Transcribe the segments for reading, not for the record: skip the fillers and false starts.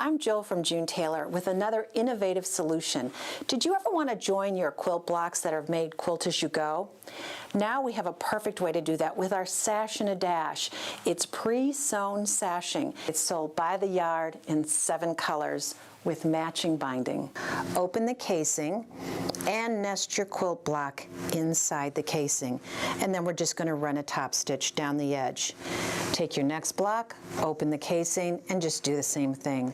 I'm Jill from June Taylor with another innovative solution. Did you ever want to join your quilt blocks that are made quilt as you go? Now we have a perfect way to do that with our Sash and a Dash. It's pre-sewn sashing. It's sold by the yard in 7 colors with matching binding. Open the casing and nest your quilt block inside the casing. And then we're just going to run a top stitch down the edge. Take your next block, open the casing, and just do the same thing.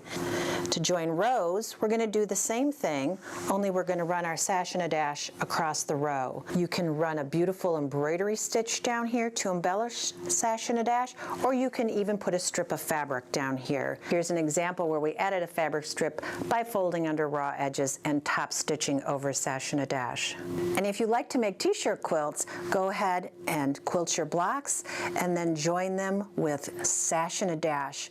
To join rows, we're going to do the same thing, only we're going to run our Sash and a Dash across the row. You can run a beautiful embroidery stitch down here to embellish Sash and a Dash, or you can even put a strip of fabric down here. Here's an example where we added a fabric strip by folding under raw edges and top stitching over Sash and a Dash. And if you like to make t-shirt quilts, go ahead and quilt your blocks and then join them with Sash and a Dash.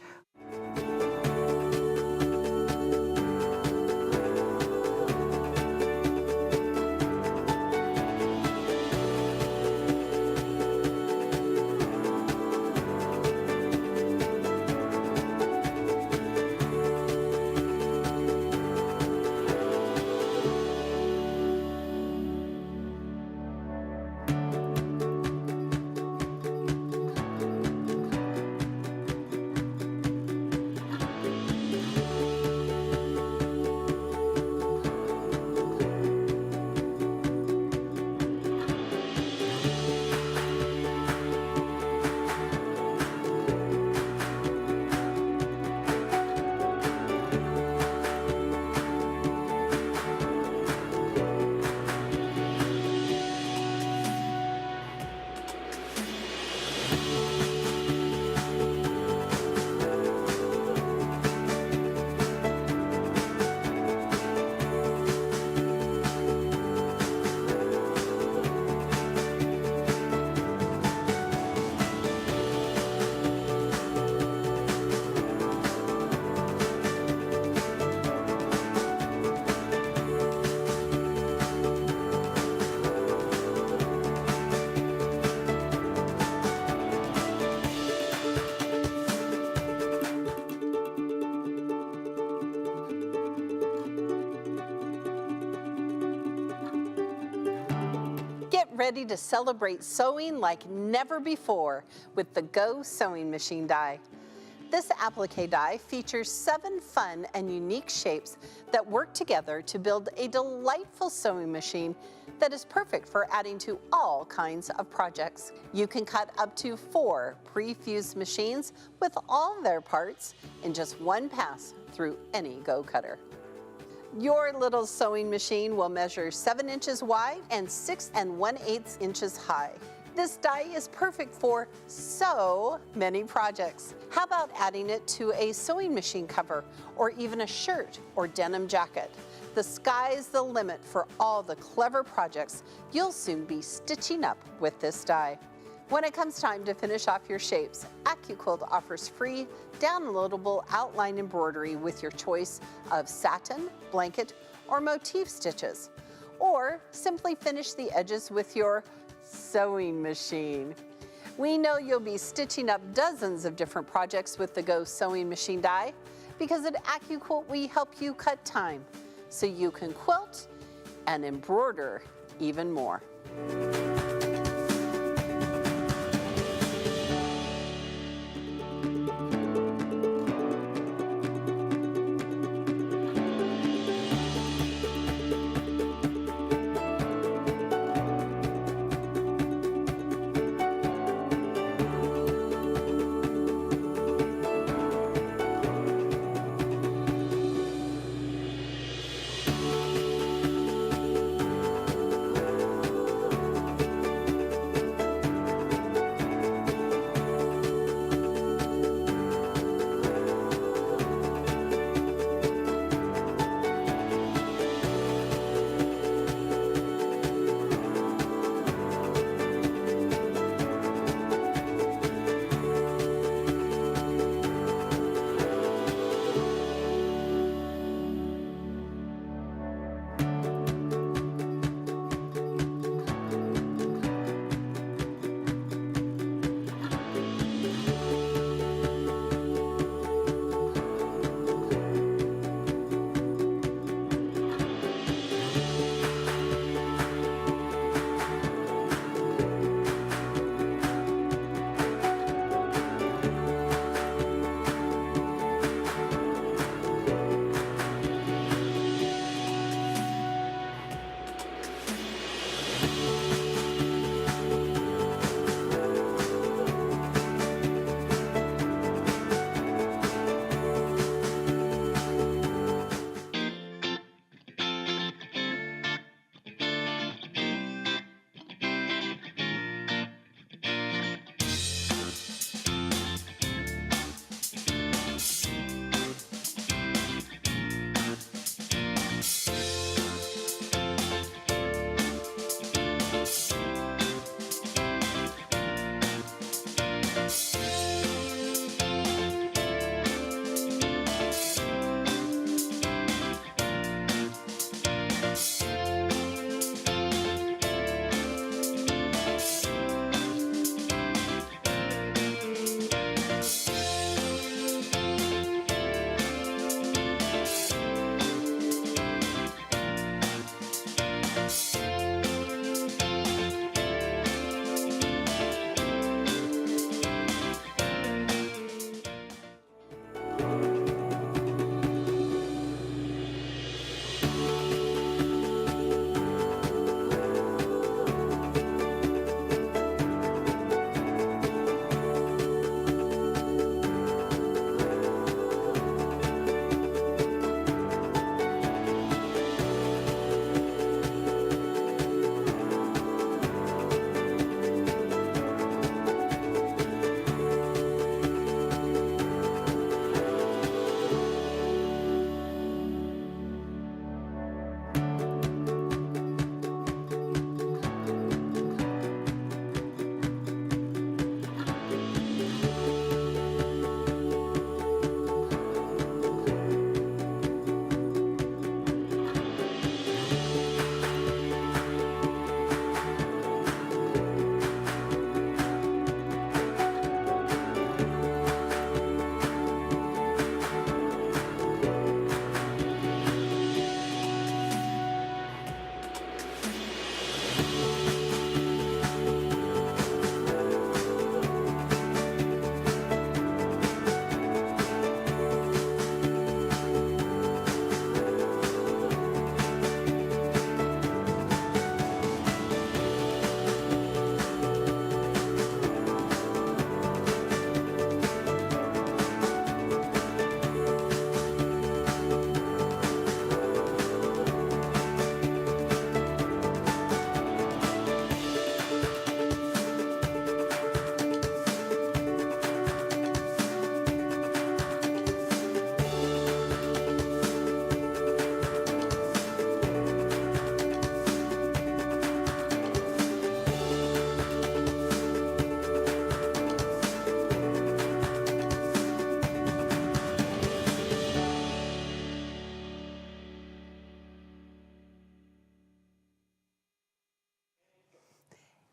Get ready to celebrate sewing like never before with the Go Sewing Machine die. This applique die features 7 fun and unique shapes that work together to build a delightful sewing machine that is perfect for adding to all kinds of projects. You can cut up to 4 pre-fused machines with all their parts in just one pass through any Go cutter. Your little sewing machine will measure 7 inches wide and 6 1/8 inches high. This die is perfect for so many projects. How about adding it to a sewing machine cover or even a shirt or denim jacket? The sky's the limit for all the clever projects you'll soon be stitching up with this die. When it comes time to finish off your shapes, AccuQuilt offers free, downloadable outline embroidery with your choice of satin, blanket, or motif stitches. Or simply finish the edges with your sewing machine. We know you'll be stitching up dozens of different projects with the Go Sewing Machine die, because at AccuQuilt we help you cut time so you can quilt and embroider even more.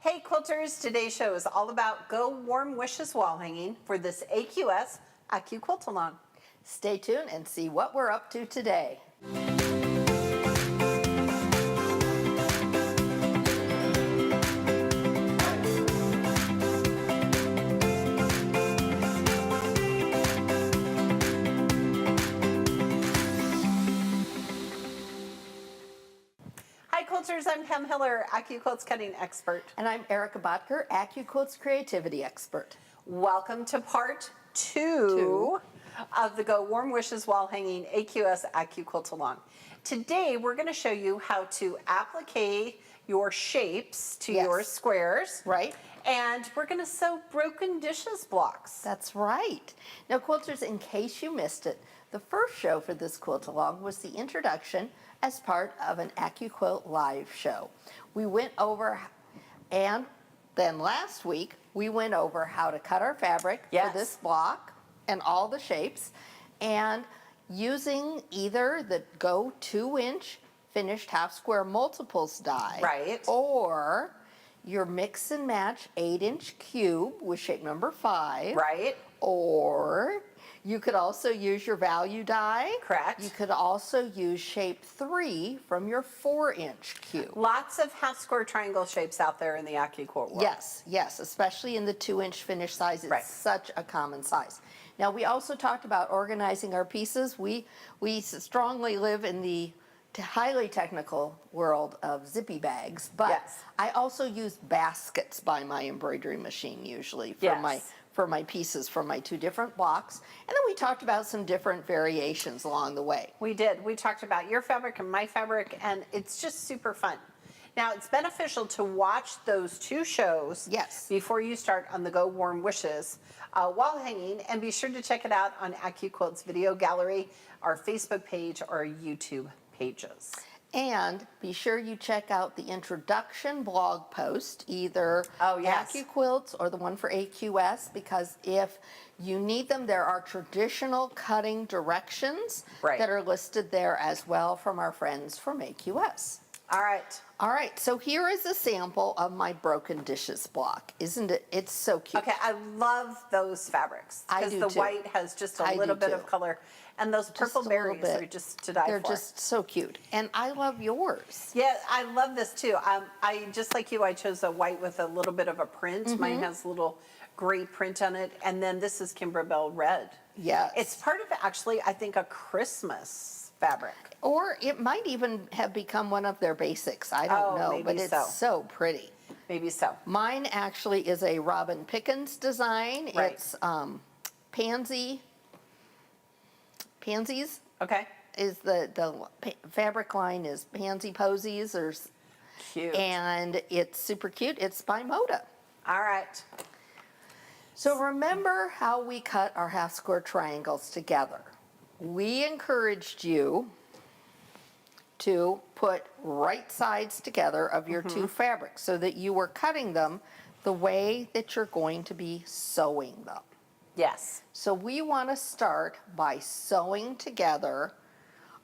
Hey quilters, today's show is all about Go Warm Wishes wall hanging for this AQS AccuQuilt-Along. Stay tuned and see what we're up to today. Hi quilters, I'm Pam Hiller, AccuQuilt's cutting expert. And I'm Erica Botker, AccuQuilt's creativity expert. Welcome to part two of the Go Warm Wishes wall hanging AQS AccuQuilt-Along. Today we're going to show you how to applique your shapes to your squares. Right. And we're going to sew broken dishes blocks. That's right. Now quilters, in case you missed it, the first show for this quilt-along was the introduction as part of an AccuQuilt live show. We went over, and then last week we went over how to cut our fabric for this block and all the shapes, and using either the Go 2-inch finished half square multiples die, or your mix and match 8-inch cube with shape number 5, or you could also use your value die. Correct. You could also use shape 3 from your 4-inch cube. Lots of half square triangle shapes out there in the AccuQuilt world. Yes, yes, especially in the 2-inch finished size. It's such a common size. Now we also talked about organizing our pieces. We strongly live in the highly technical world of zippy bags, but I also use baskets by my embroidery machine usually for my pieces, for my 2 different blocks. And then we talked about some different variations along the way. We did. We talked about your fabric and my fabric, and it's just super fun. Now, it's beneficial to watch those 2 shows before you start on the Go Warm Wishes wall hanging, and be sure to check it out on AccuQuilt's video gallery, our Facebook page, or our YouTube pages. And be sure you check out the introduction blog post, either AccuQuilt or the one for AQS, because if you need them, there are traditional cutting directions that are listed there as well from our friends from AQS. All right. All right, so here is a sample of my broken dishes block. Isn't it? It's so cute. Okay, I love those fabrics. I do because the white has just a little bit of color. And those purple berries are just to die for. They're just so cute. And I love yours. Yeah, I love this too. I just like you, I chose a white with a little bit of a print. Mine has a little gray print on it. And then this is Kimberbell red. Yes. It's part of actually, I think, a Christmas fabric. Or it might even have become one of their basics. I don't know, but it's so pretty. Maybe so. Mine actually is a Robin Pickens design. It's Pansies. Okay. Is the fabric line is Pansy Posies, or cute. And it's super cute. It's by Moda. All right. So remember how we cut our half square triangles together. We encouraged you to put right sides together of your 2 fabrics so that you were cutting them the way that you're going to be sewing them. Yes. So we want to start by sewing together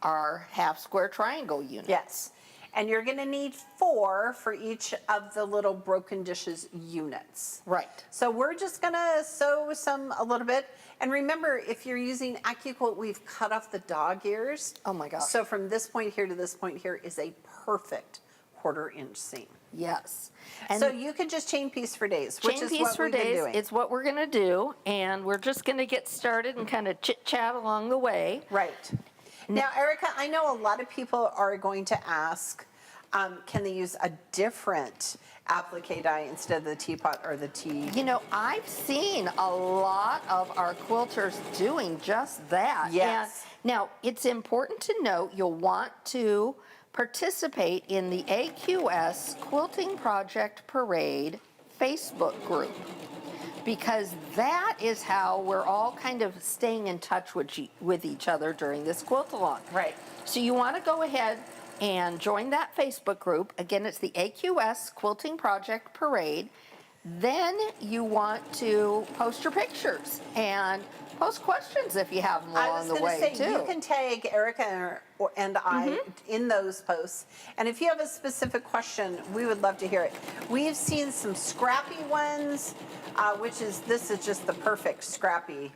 our half square triangle units. Yes. And you're going to need 4 for each of the little broken dishes units. Right. So we're just going to sew a little bit. And remember, if you're using AccuQuilt, we've cut off the dog ears. Oh my gosh. So from this point here to this point here is a perfect 1/4 inch seam. Yes. And so you could just chain piece for days, which is what we've been doing. It's what we're going to do, and we're just going to get started and kind of chit-chat along the way. Right. Now, Erica, I know a lot of people are going to ask, can they use a different applique die instead of the teapot or the tea? You know, I've seen a lot of our quilters doing just that. Yes. And now, it's important to note you'll want to participate in the AQS Quilting Project Parade Facebook group, because that is how we're all kind of staying in touch with each other during this quilt-along. Right. So you want to go ahead and join that Facebook group. Again, it's the AQS Quilting Project Parade. Then you want to post your pictures and post questions if you have them I along was the going to way, say, too. you can tag Erica and I in those posts. And if you have a specific question, we would love to hear it. We've seen some scrappy ones, this is just the perfect scrappy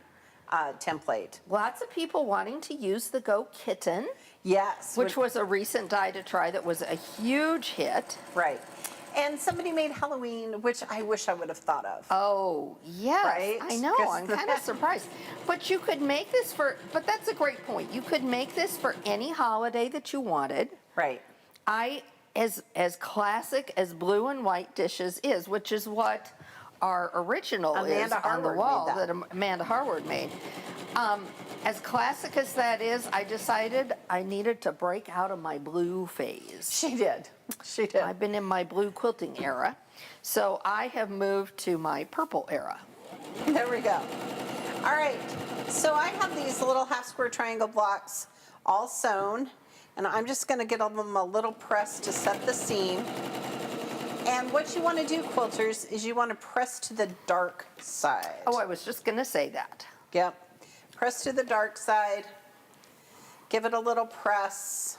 template. Lots of people wanting to use the Go Kitten, Yes. which was a recent die to try that was a huge hit. Right. And somebody made Halloween, which I wish I would have thought of. Oh, yes. Right? I know. 'Cause I'm kind of surprised. But you could make this but that's a great point. You could make this for any holiday that you wanted. Right. As classic as blue and white dishes is, which is what our original Amanda is on the Harward wall made that. Amanda Harward made. As classic as that is, I decided I needed to break out of my blue phase. She did. She did. I've been in my blue quilting era, so I have moved to my purple era. There we go. All right. So I have these little half square triangle blocks all sewn, and I'm just going to get them a little press to set the seam. And what you want to do, quilters, is you want to press to the dark side. Oh, I was just going to say that. Yep. Press to the dark side. Give it a little press.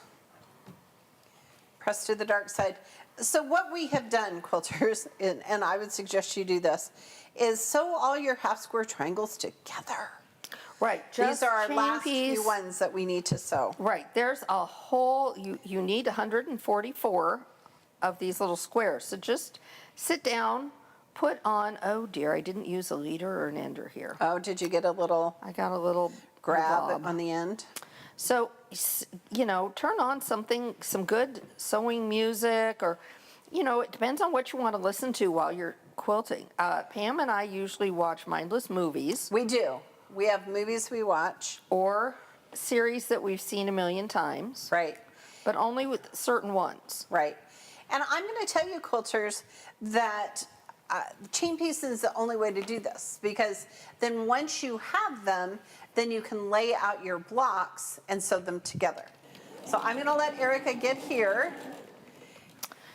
Press to the dark side. So what we have done, quilters, and I would suggest you do this, is sew all your half square triangles together. Right. These are our chain last piece. few ones that we need to sew. Right. There's a whole, you need 144 of these little squares. So just sit down, put on, oh dear, I didn't use a leader or an ender here. Oh, did you get a little I got a little grab blob. on the end? So, turn on some good sewing music, or, it depends on what you want to listen to while you're quilting. Pam and I usually watch mindless movies We do. We have movies we watch. or series that we've seen a million times, Right. but only with certain ones. Right. And I'm going to tell you, quilters, that chain piece is the only way to do this, because then once you have them, then you can lay out your blocks and sew them together. So I'm going to let Erica get here.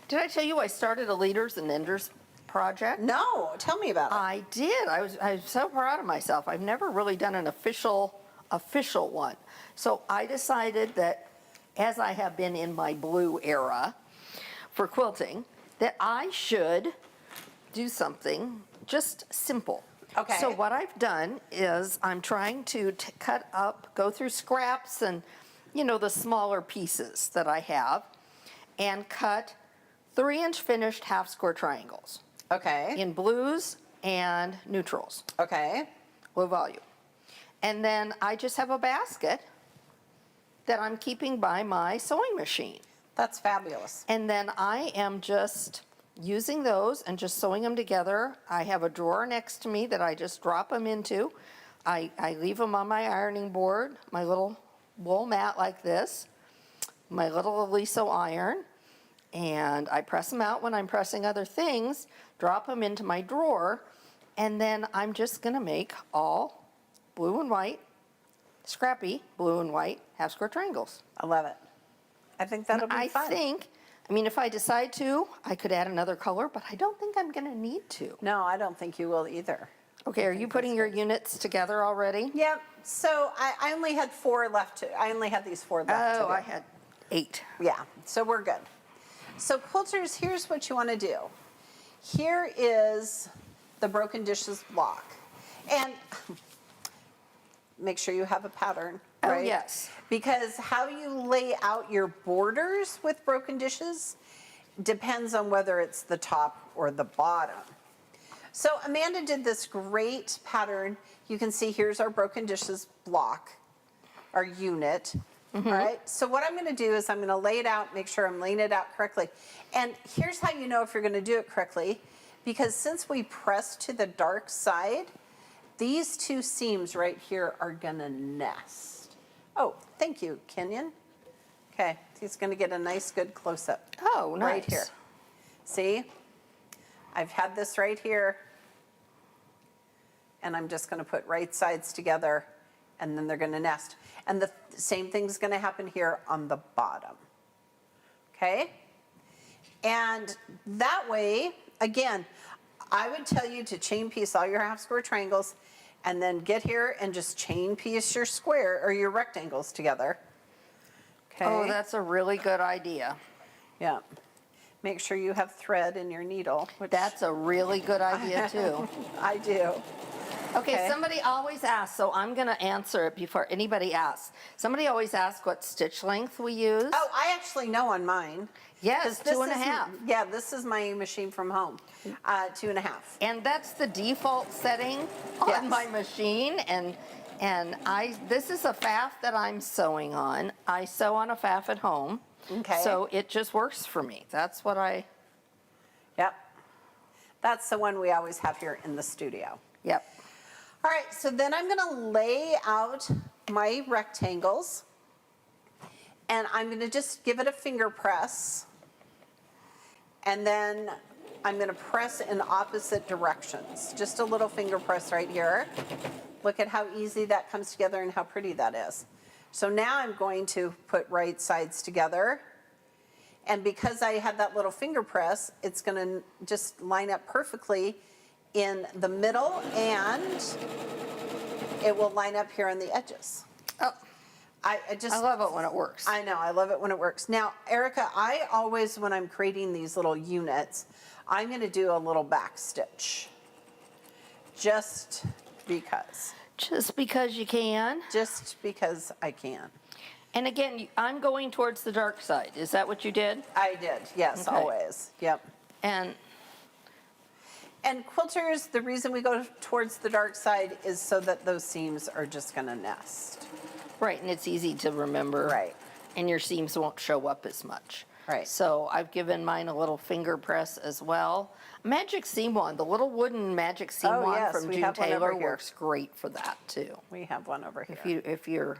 Did I tell you I started a leaders and enders project? No, tell me about it. I did. I was so proud of myself. I've never really done an official one. So I decided that, as I have been in my blue era for quilting, that I should do something just simple. Okay. So what I've done is I'm trying to cut up, go through scraps and, the smaller pieces that I have, and cut 3-inch finished half square triangles Okay. in blues and neutrals, Okay. low volume. And then I just have a basket that I'm keeping by my sewing machine. That's fabulous. And then I am just using those and just sewing them together. I have a drawer next to me that I just drop them into. I leave them on my ironing board, my little wool mat like this, my little Aliso iron, and I press them out when I'm pressing other things, drop them into my drawer, and then I'm just going to make all blue and white, scrappy blue and white half square triangles. I love it. I think that'll be fun. If I decide to, I could add another color, but I don't think I'm going to need to. No, I don't think you will either. Okay, are you putting your units together already? Yep. So I only had 4 left. I only had these 4 left. to Oh, do. I had 8. Yeah, so we're good. So quilters, here's what you want to do. Here is the broken dishes block. And make sure you have a pattern, right? Oh, yes. Because how you lay out your borders with broken dishes depends on whether it's the top or the bottom. So Amanda did this great pattern. You can see here's our broken dishes block, our unit. All right, so what I'm going to do is I'm going to lay it out, make sure I'm laying it out correctly. And here's how you know if you're going to do it correctly, because since we press to the dark side, these 2 seams right here are going to nest. Oh, thank you, Kenyon. Okay, he's going to get a nice good close-up. Oh, nice. Right here. See? I've had this right here, and I'm just going to put right sides together, and then they're going to nest. And the same thing's going to happen here on the bottom. Okay? And that way, again, I would tell you to chain piece all your half square triangles, And then get here and just chain piece your square or your rectangles together. Okay. Oh, that's a really good idea. Yeah. Make sure you have thread in your needle. Which That's a really good idea too. I do. Okay, somebody always asks, so I'm going to answer it before anybody asks. Somebody always asks what stitch length we use. Oh, I actually know on mine. Yes, 'Cause 2.5. Yeah, this is my machine from home. 2.5. And that's the default setting on Yes. my machine. And this is a faff that I'm sewing on. I sew on a faff at home. Okay. So it just works for me. That's what Yep. That's the one we always have here in the studio. yep. All right, so then I'm gonna lay out my rectangles and I'm gonna just give it a finger press. And then I'm gonna press in opposite directions. Just a little finger press right here. Look at how easy that comes together and how pretty that is. So now I'm going to put right sides together. And because I had that little finger press, it's gonna just line up perfectly in the middle and it will line up here on the edges. Oh, I I love it when it works. I know, I love it when it works. Now, Erica, I always, when I'm creating these little units, I'm gonna do a little back stitch. Just because. Just because you can. Just because I can. And again, I'm going towards the dark side. Is that what you did? I did, yes, Okay. always, yep. And quilters, the reason we go towards the dark side is so that those seams are just gonna nest. right, and it's easy to remember. Right. And your seams won't show up as much. Right. So I've given mine a little finger press as well. Magic seam wand, the little wooden magic seam Oh, wand yes, from we June have one over Taylor here. works great for that too. We have one over here. If you're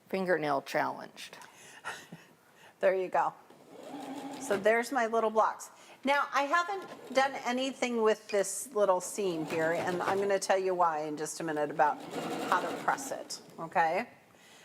fingernail challenged. There you go. So there's my little blocks. Now, I haven't done anything with this little seam here, and I'm gonna tell you why in just a minute about how to press it, okay?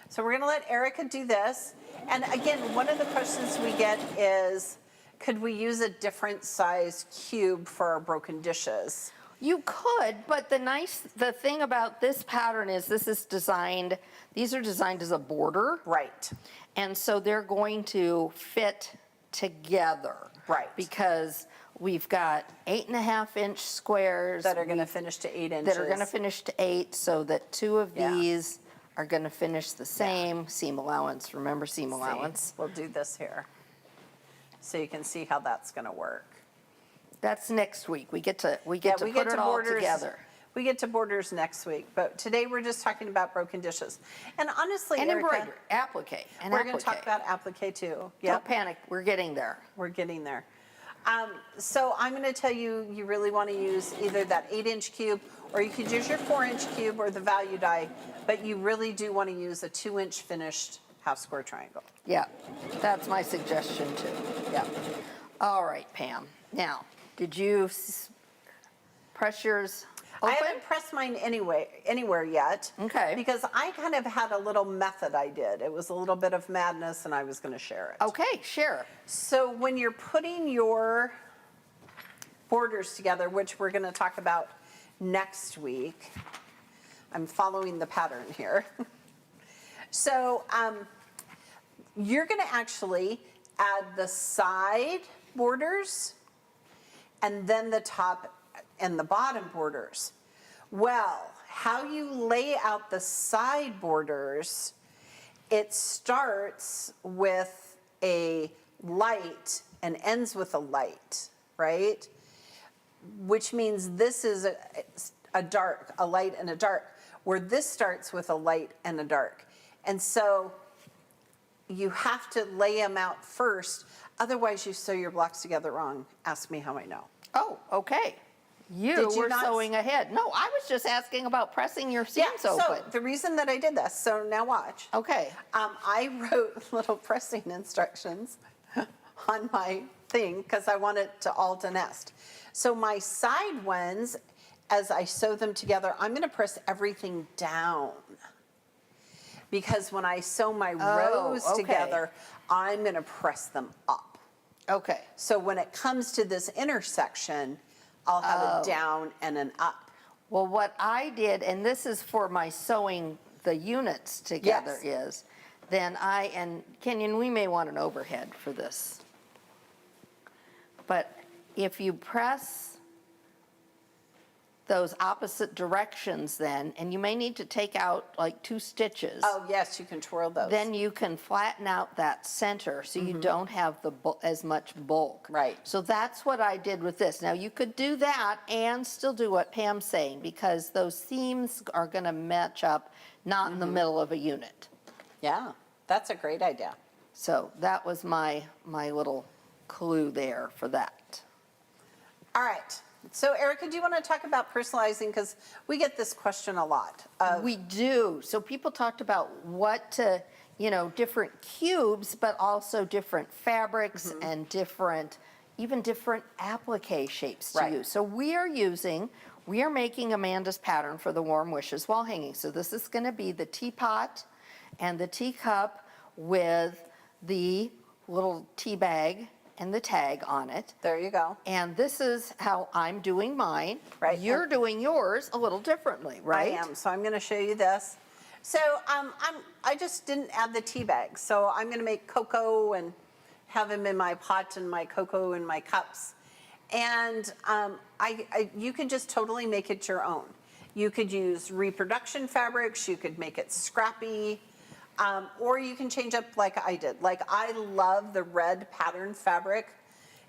So we're gonna let Erica do this. And again, one of the questions we get is, could we use a different size cube for our broken dishes? You could, but the thing about this pattern is these are designed as a border. Right. And so they're going to fit together. Right. Because we've got 8.5-inch squares. That are gonna finish to 8 inches. That are gonna finish to 8, so that 2 of Yeah. these are gonna finish the same. Seam allowance, remember seam allowance. We'll do this here. So you can see how that's gonna work. That's next week. We get to put it all borders. together. We get to borders next week, but today we're just talking about broken dishes. And honestly, And Erica, embroidery, applique, and we're going to talk applique. about applique too. Don't panic, we're getting there. We're getting there. So I'm going to tell you, you really want to use either that 8-inch cube, or you could use your 4-inch cube or the value die, but you really do want to use a 2-inch finished half square triangle. Yeah, that's my suggestion too. Yeah. All right, Pam. Now, did you press yours I open? haven't pressed mine anywhere yet. Okay. Because I kind of had a little method I did. It was a little bit of madness and I was going to share it. Okay, share. So when you're putting your borders together, which we're going to talk about next week, I'm following the pattern here. So you're going to actually add the side borders and then the top and the bottom borders. Well, how you lay out the side borders, it starts with a light and ends with a light, right? Which means this is a dark, a light and a dark, where this starts with a light and a dark. And so you have to lay them out first, otherwise you sew your blocks together wrong. Ask me how I know. Oh, okay. You Did you were not sewing ahead. No, I was just asking about pressing your seams open. So the reason that I did this, so now watch. Okay. I wrote little pressing instructions on my thing because I want it to all to nest. So my side ones, as I sew them together, I'm going to press everything down. Because when I sew my rows okay. together, I'm going to press them up. Okay. So when it comes to this intersection, I'll have a down and an up. Well, what I did, and this is for my sewing the units together, is then and Kenyon, we may want an overhead for this. But if you press those opposite directions then, and you may need to take out like 2 stitches. Oh, yes, you can twirl those. Then you can flatten out that center so you don't have as much bulk. Right. So that's what I did with this. Now you could do that and still do what Pam's saying, because those seams are going to match up not in the middle of a unit. Yeah, that's a great idea. So that was my little clue there for that. All right. So, Erica, do you want to talk about personalizing? Because we get this question a lot. We do. So people talked about what to, different cubes, but also different fabrics and even different applique shapes to use. So we are making Amanda's pattern for the Warm Wishes wall hanging. So this is going to be the teapot and the teacup with the little tea bag and the tag on it. There you go. And this is how I'm doing mine. Right. You're doing yours a little differently, right? I am. So I'm going to show you this. So I just didn't add the tea bags. So I'm going to make cocoa and have them in my pot and my cocoa in my cups. And you could just totally make it your own. You could use reproduction fabrics. You could make it scrappy. Or you can change up like I did. Like I love the red pattern fabric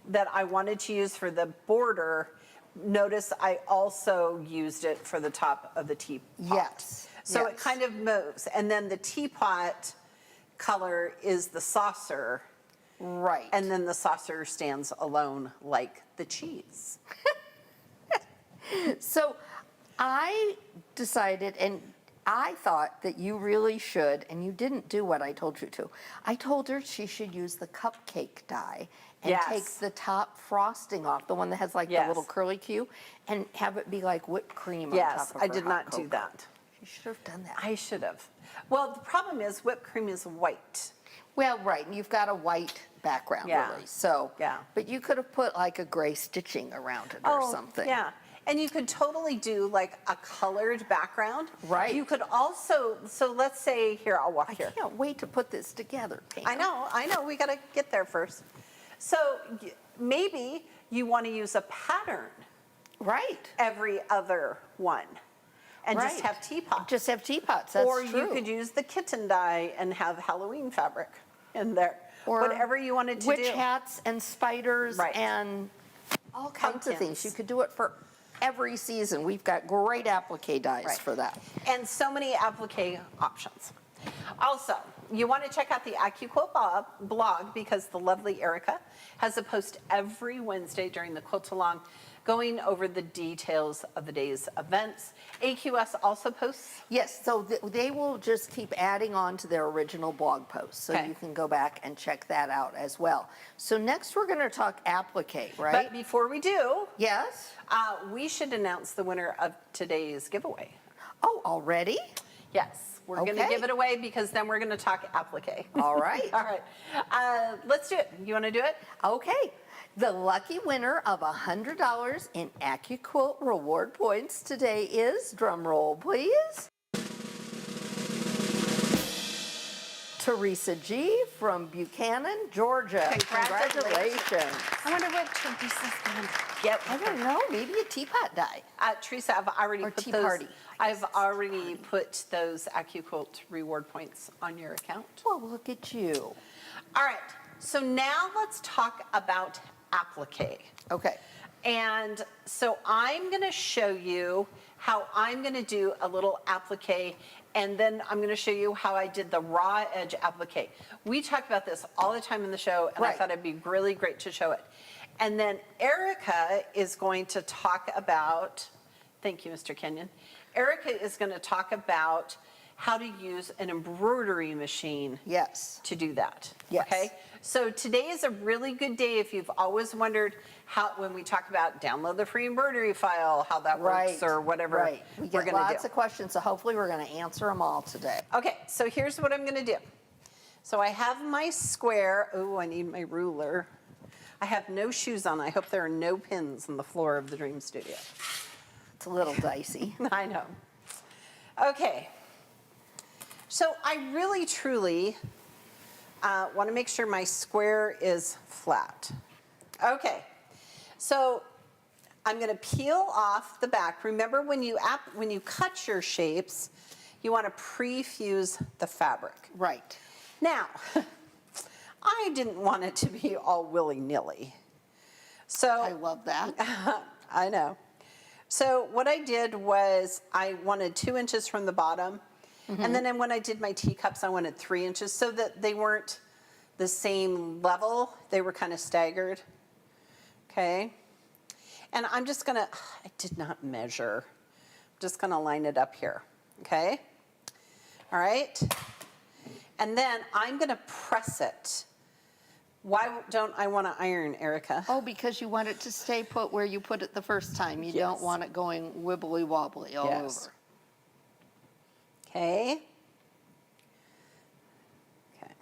that I wanted to use for the border. Notice I also used it for the top of the teapot. Yes. So it kind of moves. And then the teapot color is the saucer. Right. And then the saucer stands alone like the cheese. So I decided, and I thought that you really should, and you didn't do what I told you to. I told her she should use the cupcake die and take the top frosting off, the one that has like the little curly Q, and have it be like whipped cream on top of Yes, her I did hot not cocoa. do that. You should have done that. I should have. Well, the problem is whipped cream is white. Well, right, and you've got a white background, really. So, but you could have put like a gray stitching around it or something. Yeah. And you could totally do like a colored background. Right. You could also, so let's say, here, I'll walk here. I can't wait to put this together, Pam. I know, we gotta get there first. So maybe you wanna use a pattern. Right. Every other one. And just have teapots. Just have teapots, that's or true. you could use the kitten die and have Halloween fabric in there. Or whatever you wanted to witch do. Witch hats and spiders and all kinds of things. You could do it for every season. We've got great applique dies for that. And so many applique options. Also, you want to check out the AccuQuilt blog because the lovely Erica has a post every Wednesday during the Quilt-Along going over the details of the day's events. AQS also posts? Yes, so they will just keep adding on to their original blog posts. So you can go back and check that out as well. So next we're going to talk applique, right? But before we do, yes, we should announce the winner of today's giveaway. Oh, already? Yes, we're going to give it away because then we're going to talk applique. All right. All right. Let's do it. You want to do it? Okay. The lucky winner of $100 in AccuQuilt reward points today is, drum roll please, Teresa G. from Buchanan, Georgia. Congratulations. I wonder what Teresa's going to get. I don't know, maybe a teapot die. Teresa, I've already Or put tea those. party. I've already put those AccuQuilt reward points on your account. Well, look at you. All right. So now let's talk about applique. Okay. And so I'm going to show you how I'm going to do a little applique, and then I'm going to show you how I did the raw edge applique. We talk about this all the time in the show, and I thought it'd be really great to show it. And then Erica is going to talk about, thank you, Mr. Kenyon. Erica is going to talk about how to use an embroidery machine to do that. Yes. Okay? So today is a really good day if you've always wondered how, when we talk about download the free embroidery file, how that works or whatever We we're get going to do. lots of questions, so hopefully we're going to answer them all today. Okay, so here's what I'm going to do. So I have my square. Oh, I need my ruler. I have no shoes on. I hope there are no pins on the floor of the Dream Studio. It's a little dicey. I know. Okay. So I really, truly want to make sure my square is flat. Okay. So I'm going to peel off the back. Remember, when you cut your shapes, you want to pre-fuse the fabric. Right. Now, I didn't want it to be all willy-nilly. So I love that. I know. So what I did was I wanted 2 inches from the bottom. And then when I did my teacups, I wanted 3 inches so that they weren't the same level. They were kind of staggered. Okay. And I'm just going to, I did not measure. I'm just going to line it up here. Okay. All right. And then I'm going to press it. Why don't I want to iron, Erica? Oh, because you want it to stay put where you put it the first time. You don't want it going wibbly wobbly all over. Okay. Okay.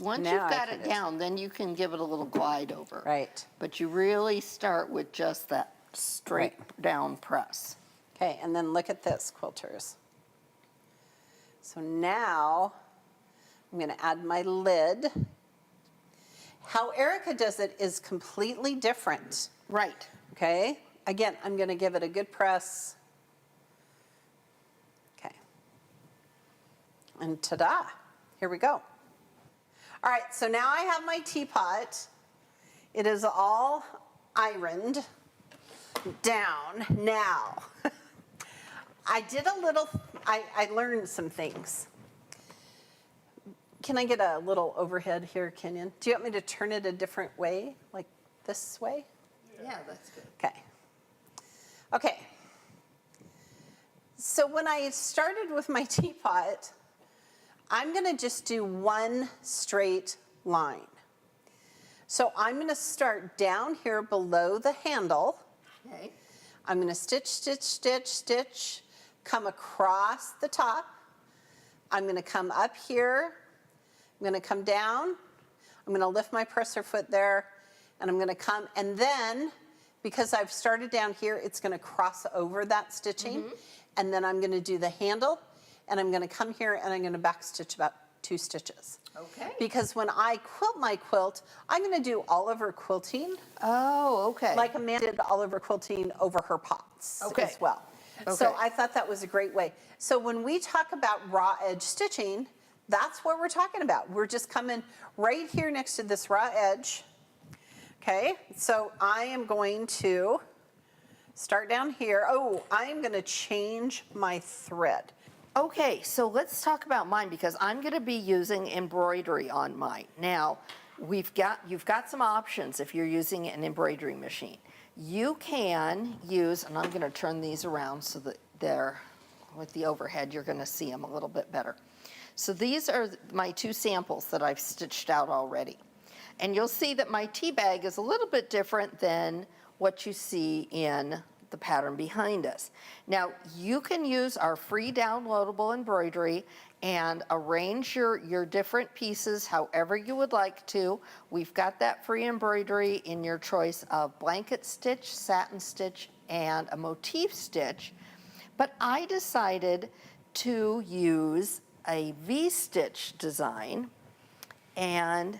Once Now you've got I it can down, then you can give it a little glide over. Right. But you really start with just that straight down press. Okay, and then look at this, quilters. So now I'm going to add my lid. How Erica does it is completely different. Right. Okay, again, I'm going to give it a good press. Okay. And ta-da, here we go. All right, so now I have my teapot. It is all ironed down. Now, I learned some things. Can I get a little overhead here, Kenyon? Do you want me to turn it a different way, like this way? Yeah, that's good. Okay. Okay. So when I started with my teapot, I'm going to just do one straight line. So I'm going to start down here below the handle. Okay. I'm going to stitch, stitch, stitch, stitch, come across the top. I'm going to come up here. I'm going to come down. I'm going to lift my presser foot there, and I'm going to come, and then because I've started down here, it's going to cross over that stitching, and then I'm going to do the handle, and I'm going to come here and I'm going to back stitch about 2 stitches. Okay. Because when I quilt my quilt, I'm going to do all over quilting. Oh, okay. Like Amanda did all over quilting over her pots as well. So Okay. I thought that was a great way. So when we talk about raw edge stitching, that's what we're talking about. We're just coming right here next to this raw edge. Okay, so I am going to start down here. Oh, I am going to change my thread. Okay, so let's talk about mine because I'm going to be using embroidery on mine. Now, you've got some options if you're using an embroidery machine. You can use, and I'm going to turn these around so that they're, with the overhead, you're going to see them a little bit better. So these are my 2 samples that I've stitched out already. And you'll see that my tea bag is a little bit different than what you see in the pattern behind us. Now, you can use our free downloadable embroidery and arrange your different pieces however you would like to. We've got that free embroidery in your choice of blanket stitch, satin stitch, and a motif stitch. But I decided to use a V-stitch design, and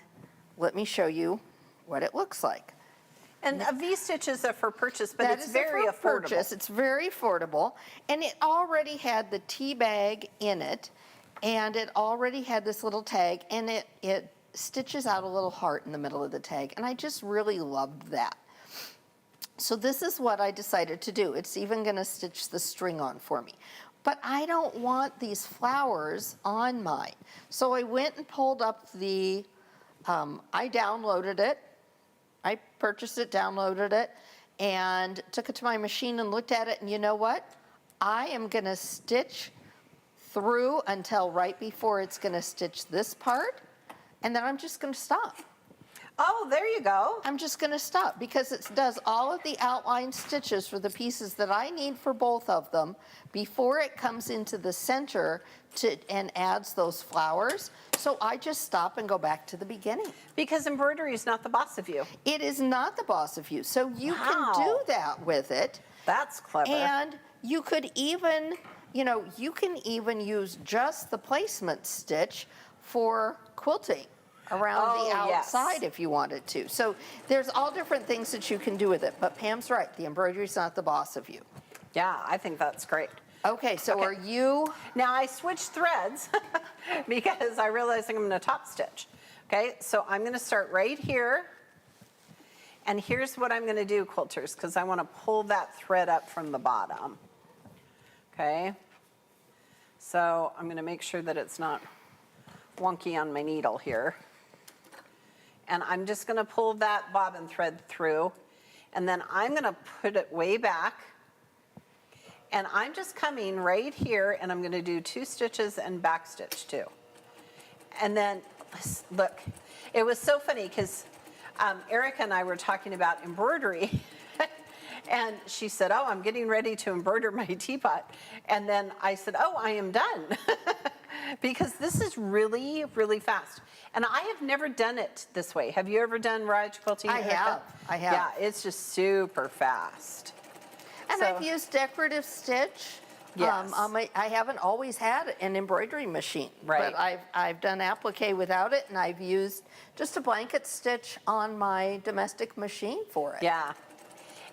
let me show you what it looks like. And a V-stitch is a for purchase, but That it's is very a for affordable. purchase. It's very affordable, and it already had the tea bag in it, and it already had this little tag, and it stitches out a little heart in the middle of the tag, and I just really loved that. So this is what I decided to do. It's even going to stitch the string on for me. But I don't want these flowers on mine. So I went and pulled up the, I downloaded it. I purchased it, downloaded it, and took it to my machine and looked at it, and you know what? I am going to stitch through until right before it's going to stitch this part, and then I'm just going to stop. Oh, there you go. I'm just going to stop because it does all of the outline stitches for the pieces that I need for both of them before it comes into the center and adds those flowers. So I just stop and go back to the beginning. Because embroidery is not the boss of you. It is not the boss of you. So you can do that with it. That's clever. And you could even, you can even use just the placement stitch for quilting around the outside if you wanted to. So there's all different things that you can do with it. But Pam's right, the embroidery's not the boss of you. Yeah, I think that's great. Okay, so are you? Now I switched threads because I realized I'm going to top stitch. Okay, so I'm going to start right here. And here's what I'm going to do, quilters, because I want to pull that thread up from the bottom. Okay, so I'm going to make sure that it's not wonky on my needle here. And I'm just going to pull that bobbin thread through, and then I'm going to put it way back. And I'm just coming right here, and I'm going to do 2 stitches and back stitch 2. And then, look, it was so funny because Erica and I were talking about embroidery, and she said, oh, I'm getting ready to embroider my teapot. And then I said, oh, I am done. Because this is really, really fast. And I have never done it this way. Have you ever done ridge quilting, I Erica? have. Yeah, it's just super fast. And So- I've used decorative stitch. Yes. I haven't always had an embroidery machine, Right. but I've done applique without it, and I've used just a blanket stitch on my domestic machine for it. Yeah.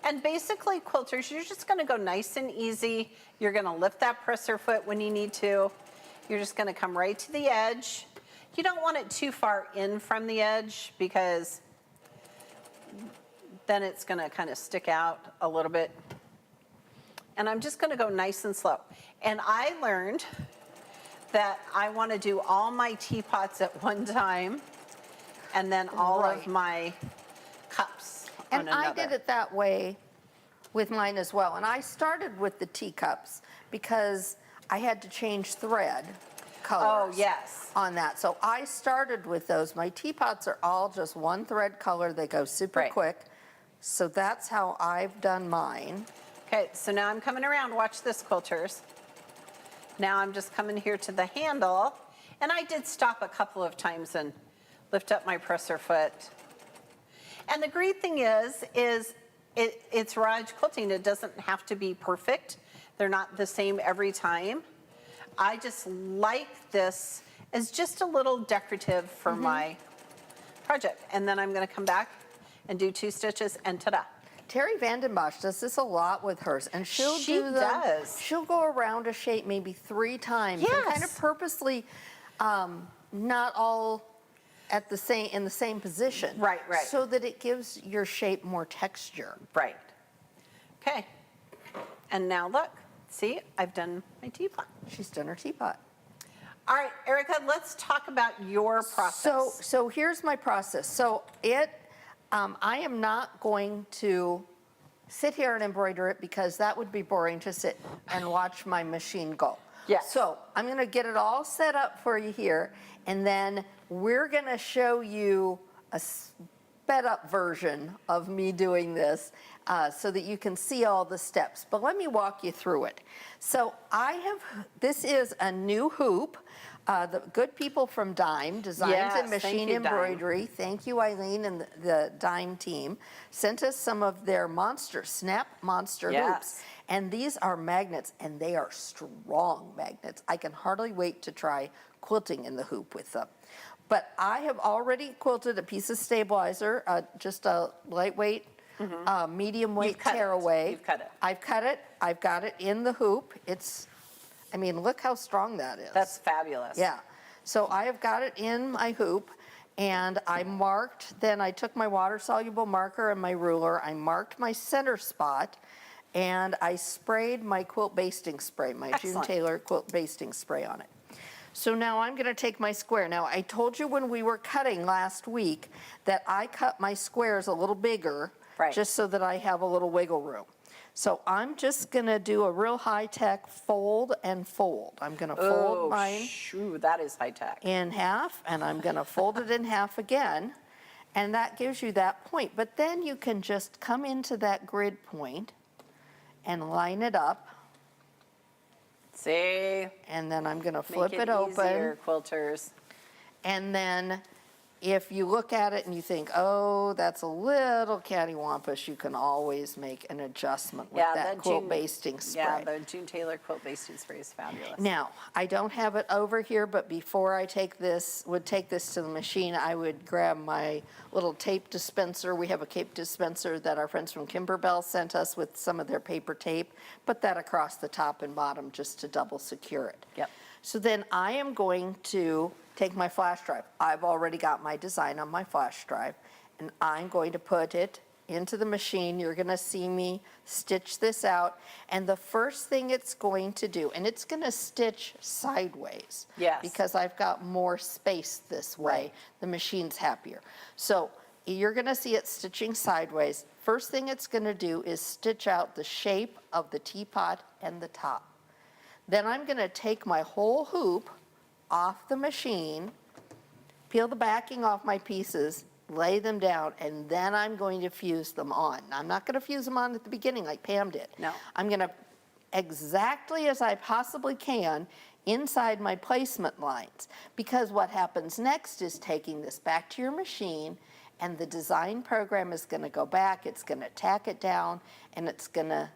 And basically, quilters, you're just going to go nice and easy. You're going to lift that presser foot when you need to. You're just going to come right to the edge. You don't want it too far in from the edge because then it's going to kind of stick out a little bit. And I'm just going to go nice and slow. And I learned that I want to do all my teapots at one time and then all of my cups And on I another. did it that way with mine as well. And I started with the teacups because I had to change thread colors. Oh, yes. On that. So I started with those. My teapots are all just one thread color. They go super Right. quick. So that's how I've done mine. Okay, so now I'm coming around. Watch this, quilters. Now I'm just coming here to the handle. And I did stop a couple of times and lift up my presser foot. And the great thing is it's ridge quilting. It doesn't have to be perfect. They're not the same every time. I just like this as just a little decorative for my project. And then I'm going to come back and do 2 stitches and ta-da. Terry Vandenbosch does this a lot with hers, and she'll She do them. does. She'll go around a shape maybe 3 times, and kind of Yes. purposely, not all at the same in the same position. Right, right. So that it gives your shape more texture. Right. Okay. And now look. See, I've done my teapot. She's done her teapot. All right, Erica, let's talk about your process. So here's my process. So I am not going to sit here and embroider it because that would be boring to sit and watch my machine go. Yes. So I'm going to get it all set up for you here, and then we're going to show you a sped up version of me doing this so that you can see all the steps. But let me walk you through it. So this is a new hoop. The good people from Dime, Designs Yes, and thank Machine you, Dime. Embroidery, thank you, Eileen and the Dime team, sent us some of their Snap Monster Yes. hoops. And these are magnets, and they are strong magnets. I can hardly wait to try quilting in the hoop with them. But I have already quilted a piece of stabilizer, just a lightweight, medium weight cut it. tearaway. You've cut it. I've cut it. I've got it in the hoop. Look how strong that is. That's fabulous. Yeah. So I have got it in my hoop, and I marked, then I took my water-soluble marker and my ruler, I marked my center spot, and I sprayed my quilt basting spray, my June Excellent. Taylor quilt basting spray on it. So now I'm going to take my square. Now, I told you when we were cutting last week that I cut my squares a little bigger, Right. just so that I have a little wiggle room. So I'm just going to do a real high-tech fold and fold. I'm going to fold mine shoo, that is high tech. in half, and I'm going to fold it in half again, and that gives you that point. But then you can just come into that grid point and line it up, See, and then I'm going to flip make it it open, easier, quilters. and then if you look at it and you think, oh, that's a little cattywampus, you can always make an adjustment with that quilt basting spray. Yeah, the June Taylor quilt basting spray is fabulous. Now, I don't have it over here, but before I take this to the machine, I would grab my little tape dispenser. We have a tape dispenser that our friends from Kimberbell sent us with some of their paper tape. Put that across the top and bottom just to double secure it. Yep. So then I am going to take my flash drive. I've already got my design on my flash drive, and I'm going to put it into the machine. You're going to see me stitch this out, and the first thing it's going to do, and it's going to stitch sideways. Yes. Because I've got more space this way. Right. The machine's happier. So you're going to see it stitching sideways. First thing it's going to do is stitch out the shape of the teapot and the top. Then I'm going to take my whole hoop off the machine, peel the backing off my pieces, lay them down, and then I'm going to fuse them on. I'm not going to fuse them on at the beginning like Pam did. No. I'm going to, exactly as I possibly can, inside my placement lines. Because what happens next is taking this back to your machine, and the design program is going to go back, it's going to tack it down, and it's going to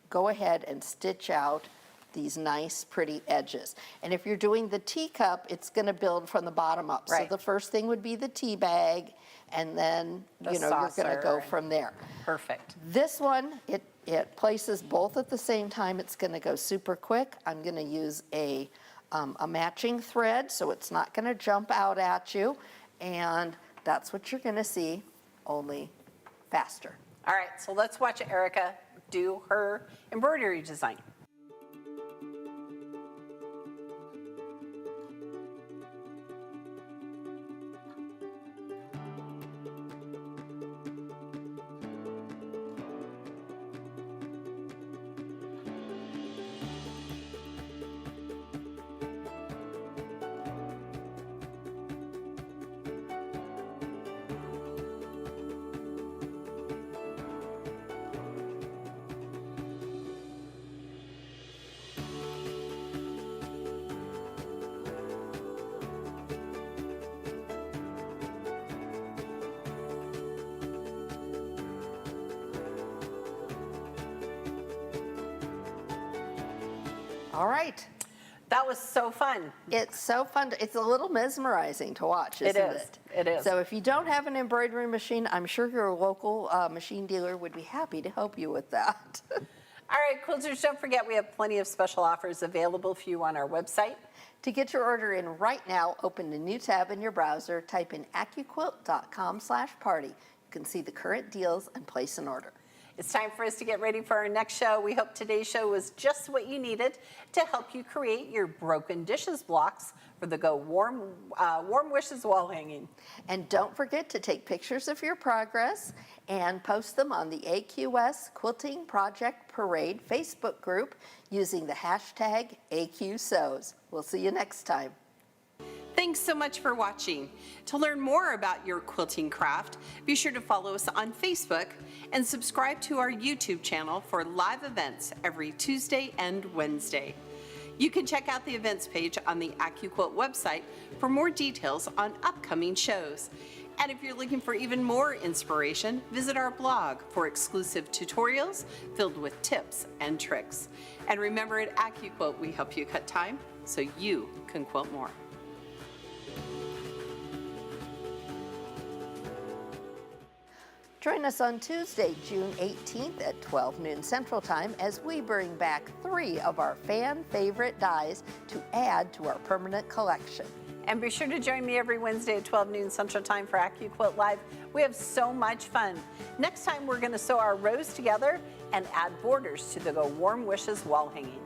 go ahead and stitch out these nice pretty edges. And if you're doing the teacup, it's going to build from the bottom up. Right. So the first thing would be the tea bag, and then The you're going saucer to go and- from there. Perfect. This one, it places both at the same time. It's going to go super quick. I'm going to use a matching thread, so it's not going to jump out at you. And that's what you're going to see, only faster. All right, so let's watch Erica do her embroidery design. All right. That was so fun. It's so fun. It's a little mesmerizing to watch, isn't it? It is. It is. So if you don't have an embroidery machine, I'm sure your local machine dealer would be happy to help you with that. All right, quilters, don't forget we have plenty of special offers available for you on our website. To get your order in right now, open a new tab in your browser, type in AccuQuilt.com/party. You can see the current deals and place an order. It's time for us to get ready for our next show. We hope today's show was just what you needed to help you create your broken dishes blocks for the Go Warm Wishes wall hanging. And don't forget to take pictures of your progress and post them on the AQS Quilting Project Parade Facebook group using the hashtag AQSews. We'll see you next time. Thanks so much for watching. To learn more about your quilting craft, be sure to follow us on Facebook and subscribe to our YouTube channel for live events every Tuesday and Wednesday. You can check out the events page on the AccuQuilt website for more details on upcoming shows. And if you're looking for even more inspiration, visit our blog for exclusive tutorials filled with tips and tricks. And remember, at AccuQuilt, we help you cut time so you can quilt more. Join us on Tuesday, June 18th at 12 noon Central Time as we bring back 3 of our fan favorite dies to add to our permanent collection. And be sure to join me every Wednesday at 12 noon Central Time for AccuQuilt Live. We have so much fun. Next time, we're going to sew our rows together and add borders to the Go Warm Wishes wall hanging.